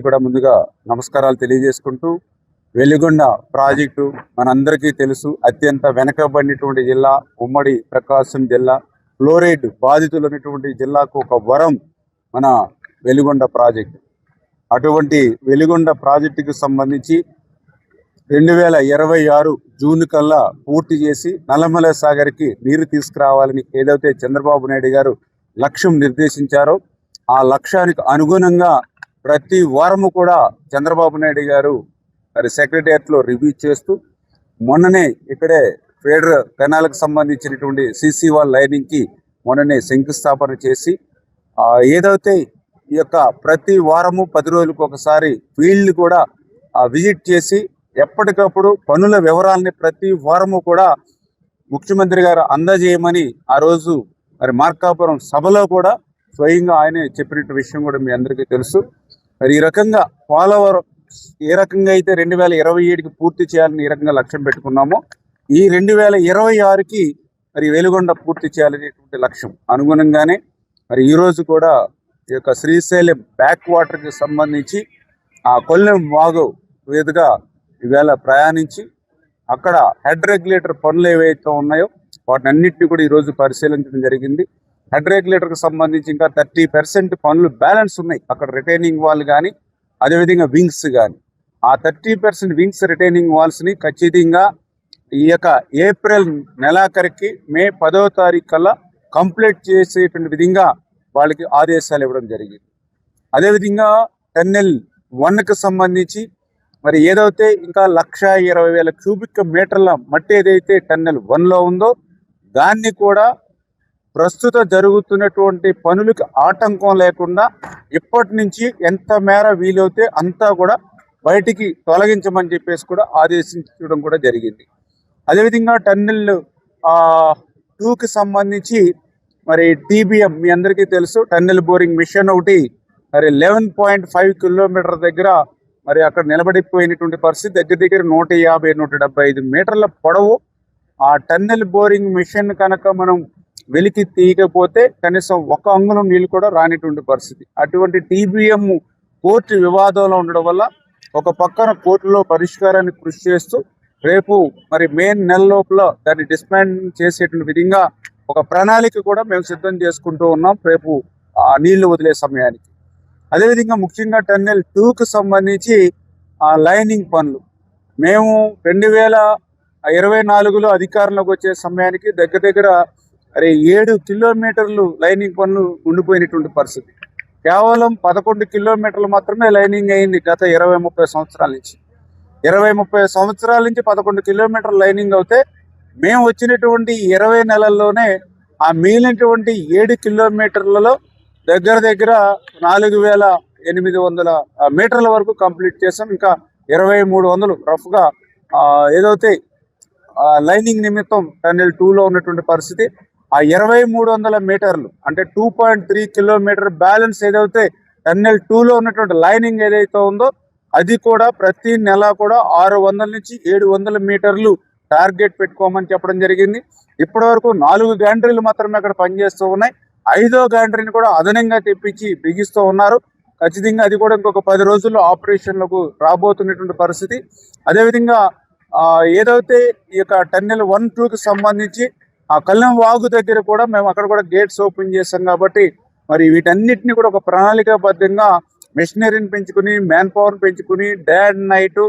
కూడా ముందుగా నమస్కారాలు తెలియజేసుకుంటూ, వెలిగొండ ప్రాజెక్టు మనందరికీ తెలుసు, అత్యంత వెనకబడినటువంటి జిల్లా, ఉమ్మడి ప్రకాశం జిల్లా, ఫ్లోరైడ్ బాధితులు ఉన్నటువంటి జిల్లాకు ఒక వరం మన వెలిగొండ ప్రాజెక్టు. అటువంటి వెలిగొండ ప్రాజెక్టుకు సంబంధించి 2026 జూన్ కల్లా పూర్తి చేసి నల్లమల సాగర్కి నీరు తీసుకురావాలని ఏదైతే చంద్రబాబు నాయుడు గారు లక్ష్యం నిర్దేశించారో, ఆ లక్ష్యానికి అనుగుణంగా ప్రతి వారము కూడా చంద్రబాబు నాయుడు గారు మరి సెక్రటేరియట్లో రివ్యూ చేస్తూ, మొన్ననే ఇక్కడే ఫెడరల్ కెనాల్కి సంబంధించినటువంటి సీసీ వాల్ లైనింగ్కి మొన్ననే శంకుస్థాపన చేసి, ఏదైతే ఈ యొక్క ప్రతి వారము 10 రోజులకు ఒకసారి ఫీల్డ్ కూడా విజిట్ చేసి ఎప్పటికప్పుడు పనుల వివరాలని ప్రతి వారము కూడా ముఖ్యమంత్రి గారు అందజేయమని ఆ రోజు మరి మార్కాపురం సభలో కూడా స్వయంగా ఆయనే చెప్పినట్టు విషయం కూడా మీ అందరికీ తెలుసు. మరి ఈ రకంగా పోలవరం ఏ రకంగా అయితే 2027కి పూర్తి చేయాలని ఈ రకంగా లక్ష్యం పెట్టుకున్నామో, ఈ 2026కి మరి వెలిగొండ పూర్తి చేయాలనేటువంటి లక్ష్యం అనుగుణంగానే మరి ఈరోజు కూడా ఈ యొక్క శ్రీశైలం బ్యాక్ వాటర్కి సంబంధించి ఆ కొల్లెం వాగు మీదుగా ఈవేళ ప్రయాణించి అక్కడ హెడ్ రెగ్యులేటర్ పనులు ఏవైతే ఉన్నాయో వాటిని అన్నింటినీ కూడా ఈరోజు పరిశీలించడం జరిగింది. హెడ్ రెగ్యులేటర్కి సంబంధించి ఇంకా 30% పనులు బ్యాలెన్స్ ఉన్నాయి. అక్కడ రిటైనింగ్ వాల్ కానీ అదేవిధంగా వింగ్స్ కానీ, ఆ 30% వింగ్స్ రిటైనింగ్ వాల్స్ని ఖచ్చితంగా ఈ యొక్క ఏప్రిల్ నెలాఖరికి మే 10వ తారీఖు కల్లా కంప్లీట్ చేసేటువంటి విధంగా వాళ్ళకి ఆదేశాలు ఇవ్వడం జరిగింది. అదేవిధంగా టన్నెల్ 1కి సంబంధించి మరి ఏదైతే ఇంకా 1,20,000 క్యూబిక్ మీటర్ల మట్టి ఏదైతే టన్నెల్ 1లో ఉందో దాన్ని కూడా ప్రస్తుత జరుగుతున్నటువంటి పనులకు ఆటంకం లేకుండా ఇప్పటి నుంచి ఎంత మేర వీలవుతే అంతా కూడా బయటికి తొలగించమని చెప్పేసి కూడా ఆదేశించడం కూడా జరిగింది. అదేవిధంగా టన్నెల్ 2కి సంబంధించి మరి TBM మీ అందరికీ తెలుసు, టన్నెల్ బోరింగ్ మిషన్ ఒకటి మరి 11.5 కిలోమీటర్ దగ్గర మరి అక్కడ నిలబడిపోయినటువంటి పరిస్థితి. దగ్గర 150-175 మీటర్ల పొడవు ఆ టన్నెల్ బోరింగ్ మిషన్ కనుక మనం వెలికి తీయకపోతే కనీసం 1 అంగుళం నీళ్ళు కూడా రానిటువంటి పరిస్థితి. అటువంటి TBM కోర్టు వివాదంలో ఉండడం వల్ల ఒక పక్కన కోర్టులో పరిష్కారాన్ని కృషి చేస్తూ రేపు మరి మే నెల లోపల దాన్ని డిస్మాండ్ చేసేటువంటి విధంగా ఒక ప్రణాళిక కూడా మేము సిద్ధం చేసుకుంటూ ఉన్నాం రేపు నీళ్లు వదిలే సమయానికి. అదేవిధంగా ముఖ్యంగా టన్నెల్ 2కి సంబంధించి లైనింగ్ పనులు మేము 2024లో అధికారంలోకి వచ్చే సమయానికి దగ్గర 7 కిలోమీటర్లు లైనింగ్ పనులు ఉండిపోయినటువంటి పరిస్థితి. కేవలం 11 కిలోమీటర్లు మాత్రమే లైనింగ్ అయింది గత 20-30 సంవత్సరాల నుంచి. 20-30 సంవత్సరాల నుంచి 11 కిలోమీటర్లు లైనింగ్ అవుతే మేము వచ్చినటువంటి 20 నెలల్లోనే ఆ మిగిలినటువంటి 7 కిలోమీటర్లలో దగ్గర 4,800 మీటర్ల వరకు కంప్లీట్ చేసాం. ఇంకా 2,300 రఫ్గా ఏదైతే లైనింగ్ నిమిత్తం టన్నెల్ 2లో ఉన్నటువంటి పరిస్థితి. ఆ 2,300 మీటర్లు అంటే 2.3 కిలోమీటర్ బ్యాలెన్స్ ఏదైతే టన్నెల్ 2లో ఉన్నటువంటి లైనింగ్ ఏదైతే ఉందో అది కూడా ప్రతి నెల కూడా 600 నుంచి 700 మీటర్లు టార్గెట్ పెట్టుకోమని చెప్పడం జరిగింది. ఇప్పటి వరకు 4 గ్యాంట్రీలు మాత్రమే అక్కడ పనిచేస్తూ ఉన్నాయి. 5వ గ్యాంట్రీని కూడా అదనంగా తెప్పించి బిగిస్తూ ఉన్నారు. ఖచ్చితంగా అది కూడా ఇంకొక 10 రోజుల్లో ఆపరేషన్లకు రాబోతున్నటువంటి పరిస్థితి. అదేవిధంగా ఏదైతే ఈ యొక్క టన్నెల్ 1-2కి సంబంధించి ఆ కళ్ళెం వాగు దగ్గర కూడా మేము అక్కడ కూడా గేట్స్ ఓపెన్ చేశాం. కాబట్టి మరి వీటన్నిటిని కూడా ఒక ప్రణాళికాబద్ధంగా మెషినరీని పెంచుకుని, మ్యాన్ పవర్ని పెంచుకుని, డే అండ్ నైట్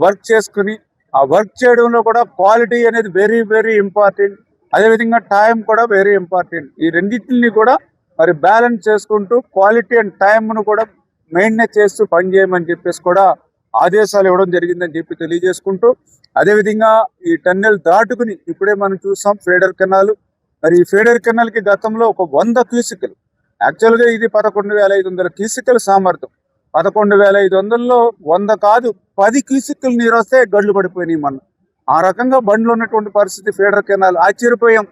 వర్క్ చేసుకుని, ఆ వర్క్ చేయడంలో కూడా క్వాలిటీ అనేది వెరీ ఇంపార్టెంట్. అదేవిధంగా టైం కూడా వెరీ ఇంపార్టెంట్. ఈ రెండింటిని కూడా మరి బ్యాలెన్స్ చేసుకుంటూ క్వాలిటీ అండ్ టైంను కూడా మెయింటైన్ చేస్తూ పనిచేయమని చెప్పేసి కూడా ఆదేశాలు ఇవ్వడం జరిగిందని చెప్పి తెలియజేసుకుంటూ, అదేవిధంగా ఈ టన్నెల్ దాటుకుని ఇప్పుడే మనం చూసాం ఫీడర్ కెనాల్. మరి ఈ ఫీడర్ కెనాల్కి గతంలో ఒక 100 క్యూసికలు, యాక్చువల్గా ఇది 11,500 క్యూసికల సామర్థ్యం. 11,500లో 100 కాదు 10 క్యూసికలు నీరు వస్తే గడ్లు పడిపోయినాయి మన. ఆ రకంగా బండ్లు ఉన్నటువంటి పరిస్థితి ఫీడర్ కెనాల్. ఆశ్చర్యపోయాం.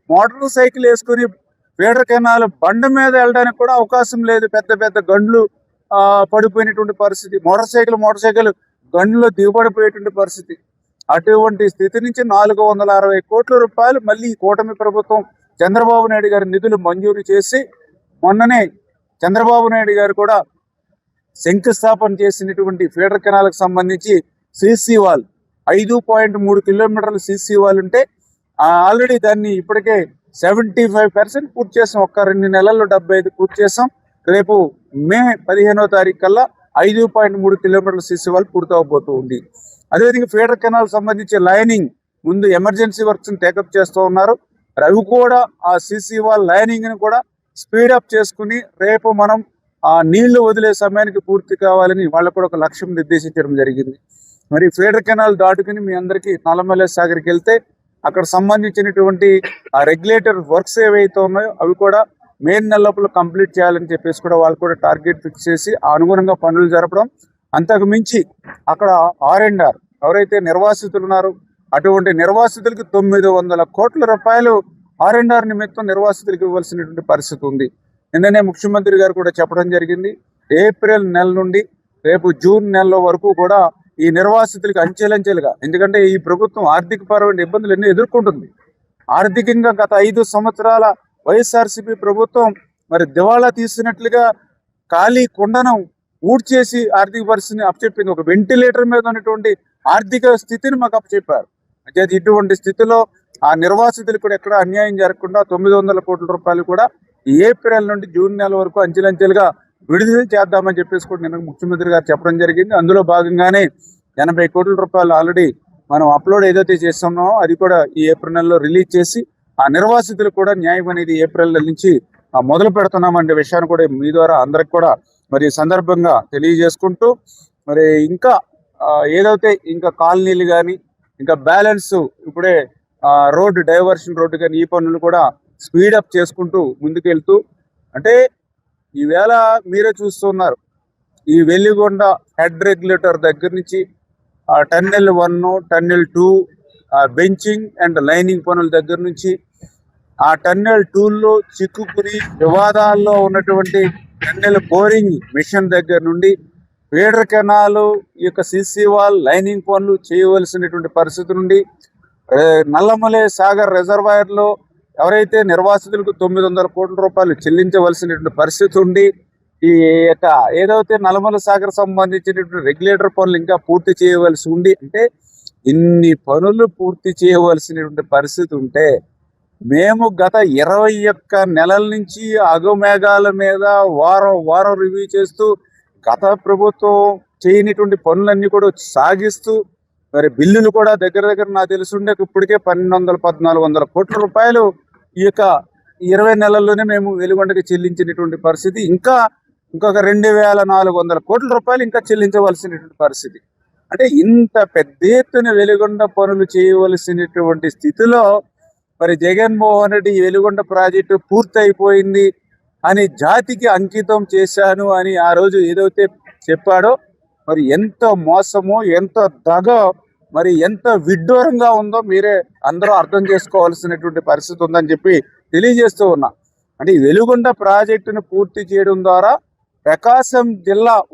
మోటార్ సైకిల్ వేసుకుని ఫీడర్ కెనాల్ బండ మీద వెళ్ళడానికి కూడా అవకాశం లేదు. పెద్ద గండ్లు పడిపోయినటువంటి పరిస్థితి. మోటార్ సైకిల్ గండ్లో దిగబడిపోయేటువంటి పరిస్థితి. అటువంటి స్థితి నుంచి 460 కోట్ల రూపాయలు మళ్ళీ కూటమి ప్రభుత్వం చంద్రబాబు నాయుడు గారి నిధులు మంజూరు చేసి, మొన్ననే చంద్రబాబు నాయుడు గారు కూడా శంకుస్థాపన చేసినటువంటి ఫీడర్ కెనాల్కి సంబంధించి సిసి వాల్ 5.3 కిలోమీటర్ల సిసి వాల్ ఉంటే ఆల్రెడీ దాన్ని ఇప్పటికే 75% పూర్తి చేసాం. ఒక్క 2 నెలల్లో 75 పూర్తి చేసాం. రేపు మే 15వ తారీఖు కల్లా 5.3 కిలోమీటర్ల సిసి వాల్ పూర్తవబోతుంది. అదేవిధంగా ఫీడర్ కెనాల్ సంబంధించి లైనింగ్ ముందు ఎమర్జెన్సీ వర్క్స్ టేకప్ చేస్తూ ఉన్నారు. అవి కూడా ఆ సిసి వాల్ లైనింగ్ ని కూడా స్పీడప్ చేసుకుని రేపు మనం ఆ నీళ్లు వదిలే సమయానికి పూర్తి కావాలని వాళ్ళకు కూడా ఒక లక్ష్యం నిర్దేశించడం జరిగింది. మరి ఫీడర్ కెనాల్ దాటుకుని మీ అందరికీ నల్లమల్ల సాగర్కి వెళ్తే అక్కడ సంబంధించినటువంటి ఆ రెగ్యులేటర్ వర్క్స్ ఏవైతే ఉన్నాయో అవి కూడా మే నెల లోపల కంప్లీట్ చేయాలని చెప్పేసి కూడా వాళ్ళు కూడా టార్గెట్ ఫిక్స్ చేసి అనుగుణంగా పనులు జరపడం. అంతకు మించి అక్కడ R&R ఎవరైతే నిర్వాసితులు ఉన్నారో అటువంటి నిర్వాసితులకి 900 కోట్ల రూపాయలు R&R నిమిత్తం నిర్వాసితులకు ఇవ్వాల్సినటువంటి పరిస్థితి ఉంది. నిన్ననే ముఖ్యమంత్రి గారు కూడా చెప్పడం జరిగింది. ఏప్రిల్ నెల నుండి రేపు జూన్ నెల వరకు కూడా ఈ నిర్వాసితులకు అంచెలంచెలుగా, ఎందుకంటే ఈ ప్రభుత్వం ఆర్థిక పరమైన ఇబ్బందులు ఎన్నో ఎదుర్కొంటుంది. ఆర్థికంగా గత 5 సంవత్సరాల వైఎస్ఆర్సీపీ ప్రభుత్వం మరి దివాళా తీసినట్లుగా ఖాళీ కుండను ఊడ్చేసి ఆర్థిక పరిస్థితిని అప్పచెప్పింది. ఒక వెంటిలేటర్ మీద ఉన్నటువంటి ఆర్థిక స్థితిని మాకు అప్పచెప్పారు. అంటే ఇటువంటి స్థితిలో ఆ నిర్వాసితులకు కూడా ఎక్కడ అన్యాయం జరగకుండా 900 కోట్ల రూపాయలు కూడా ఏప్రిల్ నుండి జూన్ నెల వరకు అంచెలంచెలుగా విడుదల చేద్దామని చెప్పేసి కూడా నిన్న ముఖ్యమంత్రి గారు చెప్పడం జరిగింది. అందులో భాగంగానే 80 కోట్ల రూపాయలు ఆల్రెడీ మనం అప్లోడ్ ఏదైతే చేస్తున్నామో అది కూడా ఈ ఏప్రిల్ నెలలో రిలీజ్ చేసి ఆ నిర్వాసితులకు కూడా న్యాయం అనేది ఏప్రిల్ నెల నుంచి మొదలు పెడుతున్నామనే విషయాన్ని కూడా మీ ద్వారా అందరికి కూడా మరి సందర్భంగా తెలియజేసుకుంటూ, మరి ఇంకా ఏదైతే ఇంకా కాలనీలు కానీ ఇంకా బ్యాలెన్స్ ఇప్పుడే రోడ్డు డైవర్షన్ రోడ్డు కానీ ఈ పనులు కూడా స్పీడప్ చేసుకుంటూ ముందుకెళ్తూ, అంటే ఈవేళ మీరే చూస్తున్నారు ఈ వెల్లిగొండ హెడ్ రెగ్యులేటర్ దగ్గర నుంచి tunnel 1, tunnel 2 benching and lining పనుల దగ్గర నుంచి ఆ టన్నెల్ 2లో చిక్కుకుని వివాదాల్లో ఉన్నటువంటి టన్నెల్ బోరింగ్ మిషన్ దగ్గర నుండి ఫీడర్ కెనాలు ఈ యొక్క సిసి వాల్ లైనింగ్ పనులు చేయవలసినటువంటి పరిస్థితి నుండి నల్లమల్ల సాగర్ రిజర్వాయర్లో ఎవరైతే నిర్వాసితులకు 900 కోట్ల రూపాయలు చెల్లించవలసినటువంటి పరిస్థితి ఉండి ఈ యొక్క ఏదైతే నల్లమల్ల సాగర్ సంబంధించినటువంటి రెగ్యులేటర్ పనులు ఇంకా పూర్తి చేయవలసి ఉండి, అంటే ఇన్ని పనులు పూర్తి చేయవలసినటువంటి పరిస్థితి ఉంటే మేము గత 21 నెలల నుంచి అగమేఘాల మీద వారం రివ్యూ చేస్తూ గత ప్రభుత్వం చేయనిటువంటి పనులన్నీ కూడా సాగిస్తూ మరి బిల్లులు కూడా దగ్గర నాకు తెలుసుండే ఇప్పటికే 1200-1400 కోట్ల రూపాయలు ఈ యొక్క 20 నెలల్లోనే మేము వెలుగొండకి చెల్లించినటువంటి పరిస్థితి. ఇంకొక 2400 కోట్ల రూపాయలు ఇంకా చెల్లించవలసినటువంటి పరిస్థితి. అంటే ఇంత పెద్ద ఎత్తున వెలుగొండ పనులు చేయవలసినటువంటి స్థితిలో మరి జగన్మోహన్ రెడ్డి వెలుగొండ ప్రాజెక్టు పూర్తయిపోయింది అని జాతికి అంకితం చేశాను అని ఆ రోజు ఏదైతే చెప్పాడో మరి ఎంత మోసమో ఎంత దగో మరి ఎంత విడ్డూరంగా ఉందో మీరే అందరూ అర్థం చేసుకోవాల్సినటువంటి పరిస్థితి ఉందని చెప్పి తెలియజేస్తూ ఉన్నా. అంటే ఈ వెలుగొండ ప్రాజెక్టును పూర్తి చేయడం ద్వారా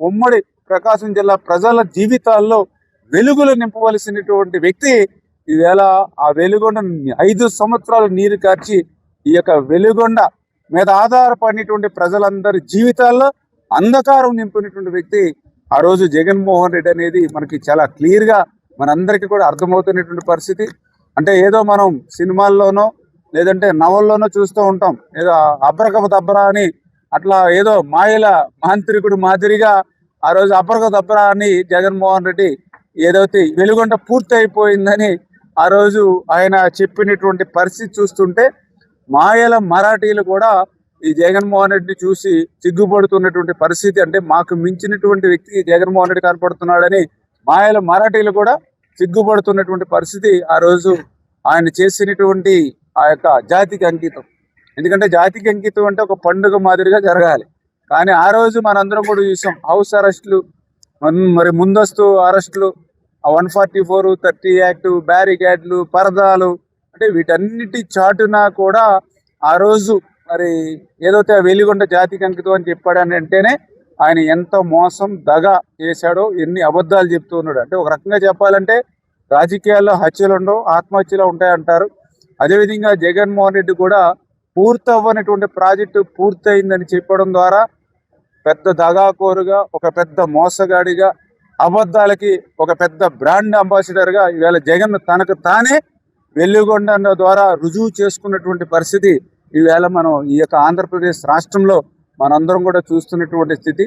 ఉమ్మడి ప్రకాశం జిల్లా ప్రజల జీవితాల్లో వెలుగులు నింపవలసినటువంటి వ్యక్తి ఈవేళ ఆ వెలుగొండ 5 సంవత్సరాలు నీరు కార్చి ఈ యొక్క వెలుగొండ మీద ఆధారపడినటువంటి ప్రజలందరి జీవితాల్లో అంధకారం నింపినటువంటి వ్యక్తి ఆ రోజు జగన్మోహన్ రెడ్డి అనేది మనకి చాలా క్లియర్గా మనందరికీ కూడా అర్థమవుతున్నటువంటి పరిస్థితి. అంటే ఏదో మనం సినిమాల్లోనో లేదంటే నవల్లోనో చూస్తూ ఉంటాం, ఏదో అబ్రకదబ్రా అని అట్లా ఏదో మాయల మాంత్రికుడు మాదిరిగా ఆ రోజు అబ్రకదబ్రా అని జగన్మోహన్ రెడ్డి ఏదైతే వెలుగొండ పూర్తి అయిపోయిందని ఆ రోజు ఆయన చెప్పినటువంటి పరిస్థితి చూస్తుంటే మాయల మరాఠీలు కూడా ఈ జగన్మోహన్ రెడ్డిని చూసి సిగ్గుపడుతున్నటువంటి పరిస్థితి. అంటే మాకు మించినటువంటి వ్యక్తి జగన్మోహన్ రెడ్డి కనపడుతున్నాడని మాయల మరాఠీలు కూడా సిగ్గుపడుతున్నటువంటి పరిస్థితి ఆ రోజు ఆయన చేసినటువంటి ఆ యొక్క జాతికి అంకితం. ఎందుకంటే జాతికి అంకితం అంటే ఒక పండుగ మాదిరిగా జరగాలి. కానీ ఆ రోజు మనందరం కూడా చూసాం హౌస్ అరెస్టులు, మరి ముందస్తు అరెస్టులు, 144, 30 యాక్ట్, బ్యారికేడ్లు, పరదాలు, అంటే వీటన్నిటి చాటున కూడా ఆ రోజు మరి ఏదైతే వెలిగొండ జాతికి అంకితం అని చెప్పాడని అంటేనే ఆయన ఎంత మోసం దగ చేశాడో, ఎన్ని అబద్ధాలు చెప్తూ ఉన్నాడు. అంటే ఒక రకంగా చెప్పాలంటే రాజకీయాల్లో హత్యలు ఉండవు, ఆత్మహత్యలు ఉంటాయంటారు. అదేవిధంగా జగన్మోహన్ రెడ్డి కూడా పూర్తవ్వనటువంటి ప్రాజెక్టు పూర్తయిందని చెప్పడం ద్వారా పెద్ద దగాకోరుగా, ఒక పెద్ద మోసగాడిగా, అబద్ధాలకి ఒక పెద్ద బ్రాండ్ అంబాసిడర్గా ఈవేళ జగన్ తనకు తానే వెలుగొండ ద్వారా రుజువు చేసుకున్నటువంటి పరిస్థితి ఈవేళ మనం ఈ యొక్క ఆంధ్రప్రదేశ్ రాష్ట్రంలో మనందరం కూడా చూస్తున్నటువంటి స్థితి.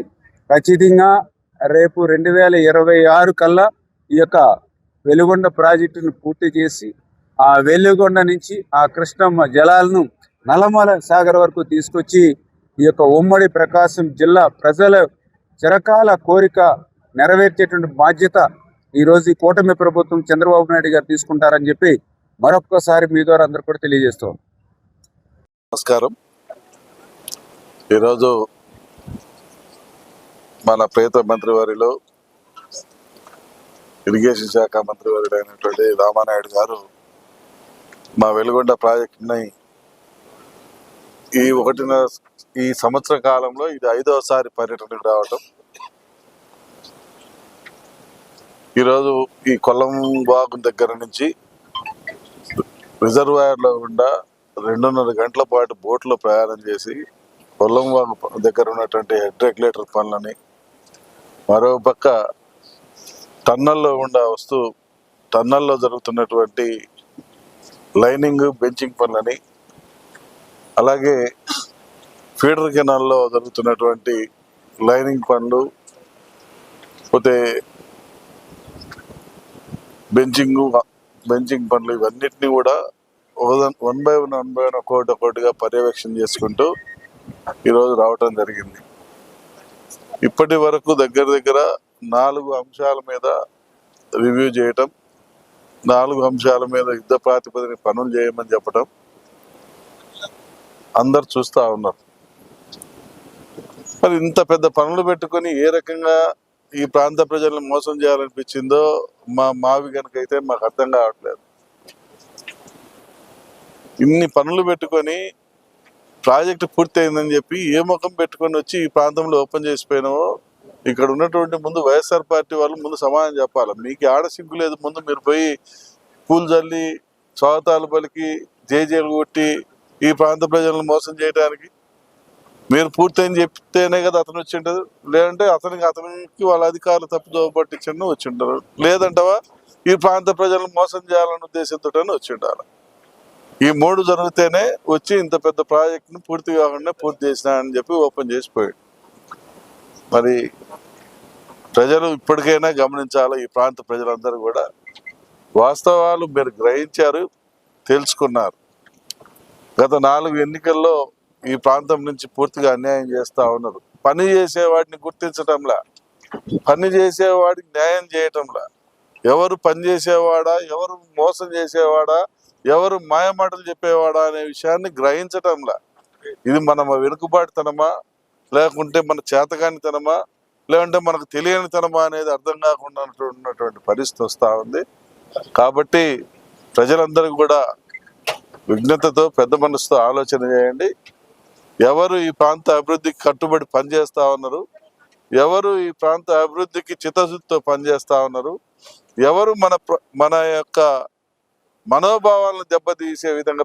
ఖచ్చితంగా రేపు 2026 కల్లా ఈ యొక్క వెలుగొండ ప్రాజెక్టును పూర్తి చేసి ఆ వెలుగొండ నుంచి ఆ కృష్ణమ్మ జలాలను నల్లమల సాగర్ వరకు తీసుకొచ్చి ఈ యొక్క ఉమ్మడి ప్రకాశం జిల్లా ప్రజల చిరకాల కోరిక నెరవేర్చేటువంటి బాధ్యత ఈరోజు ఈ కూటమి ప్రభుత్వం చంద్రబాబు నాయుడు గారు తీసుకుంటారని చెప్పి మరొక్కసారి మీ ద్వారా అందరూ కూడా తెలియజేస్తాం. నమస్కారం. ఈరోజు మన ప్రియత మంత్రివారిలో ఇరిగేషన్ శాఖ మంత్రివర్యుడైనటువంటి రామానాయుడు గారు మా వెలుగొండ ప్రాజెక్టుని ఈ సంవత్సర కాలంలో ఇది 5వసారి పర్యటనకు రావటం. ఈరోజు ఈ కొల్లం వాగు దగ్గర నుంచి రిజర్వాయర్లో గుండా 2.5 గంటల పాటు బోట్లో ప్రయాణం చేసి కొల్లం వాగు దగ్గర ఉన్నటువంటి హెడ్ రెగ్యులేటర్ పనులని, మరోపక్క టన్నల్లో జరుగుతున్నటువంటి లైనింగ్ బెంచింగ్ పనులని, అలాగే ఫీడర్ కెనాల్లో జరుగుతున్నటువంటి లైనింగ్ పనులు, పోతే బెంచింగ్ పనులు, ఇవన్నిటినీ కూడా వన్ బై వన్ ఒక్కొక్కటిగా పర్యవేక్షణ చేసుకుంటూ ఈరోజు రావటం జరిగింది. ఇప్పటి వరకు దగ్గర 4 అంశాల మీద రివ్యూ చేయటం, 4 అంశాల మీద యుద్ధ ప్రాతిపదిక పనులు చేయమని చెప్పడం అందరు చూస్తూ ఉన్నారు. మరి ఇంత పెద్ద పనులు పెట్టుకొని ఏ రకంగా ఈ ప్రాంత ప్రజలను మోసం చేయాలనిపించిందో మావి కనుకైతే మాకు అర్థం కావట్లేదు. ఇన్ని పనులు పెట్టుకొని ప్రాజెక్టు పూర్తి అయిందని చెప్పి ఏ ముఖం పెట్టుకొని వచ్చి ఈ ప్రాంతంలో ఓపెన్ చేసిపోయినామో ఇక్కడ ఉన్నటువంటి ముందు వైఎస్ఆర్ పార్టీ వాళ్ళు ముందు సమాధానం చెప్పాలి. మీకు ఆడ సిగ్గు లేదు, ముందు మీరు పోయి పూలు జల్లి స్వాగతాలు పలికి జేజేలు కొట్టి ఈ ప్రాంత ప్రజలను మోసం చేయడానికి మీరు పూర్తయింది చెప్తేనే కదా అతను వచ్చి ఉంటారు. లేదంటే అతనికి వాళ్ళ అధికారులు తప్పుదోవ పట్టించండి వచ్చి ఉంటారు. లేదంటవా ఈ ప్రాంత ప్రజలను మోసం చేయాలనే ఉద్దేశంతో వచ్చి ఉండాలి. ఈ 3 జరిగితేనే వచ్చి ఇంత పెద్ద ప్రాజెక్టును పూర్తి కాకుండా పూర్తి చేసినా అని చెప్పి ఓపెన్ చేసిపోయాడు. మరి ప్రజలు ఇప్పటికైనా గమనించాలి. ఈ ప్రాంత ప్రజలందరూ కూడా వాస్తవాలు మీరు గ్రహించారు, తెలుసుకున్నారు. గత 4 ఎన్నికల్లో ఈ ప్రాంతం నుంచి పూర్తిగా అన్యాయం చేస్తూ ఉన్నారు. పని చేసేవాడిని గుర్తించటంలా, పని చేసేవాడికి న్యాయం చేయటంలా, ఎవరు పని చేసేవాడా, ఎవరు మోసం చేసేవాడా, ఎవరు మాయమాటలు చెప్పేవాడా అనే విషయాన్ని గ్రహించటంలా. ఇది మన వెనుకబాటుతనమా, లేకుంటే మన చేతకానితనమా, లేకుంటే మనకు తెలియనితనమా అనేది అర్థం కాకుండా ఉన్నటువంటి పరిస్థితి వస్తూ ఉంది. కాబట్టి ప్రజలందరూ కూడా విజ్ఞతతో, పెద్ద మనసుతో ఆలోచన చేయండి. ఎవరు ఈ ప్రాంత అభివృద్ధికి కట్టుబడి పనిచేస్తూ ఉన్నారు, ఎవరు ఈ ప్రాంత అభివృద్ధికి చిత్తశుద్ధితో పనిచేస్తూ ఉన్నారు, ఎవరు మన యొక్క మనోభావాలను దెబ్బతీసే విధంగా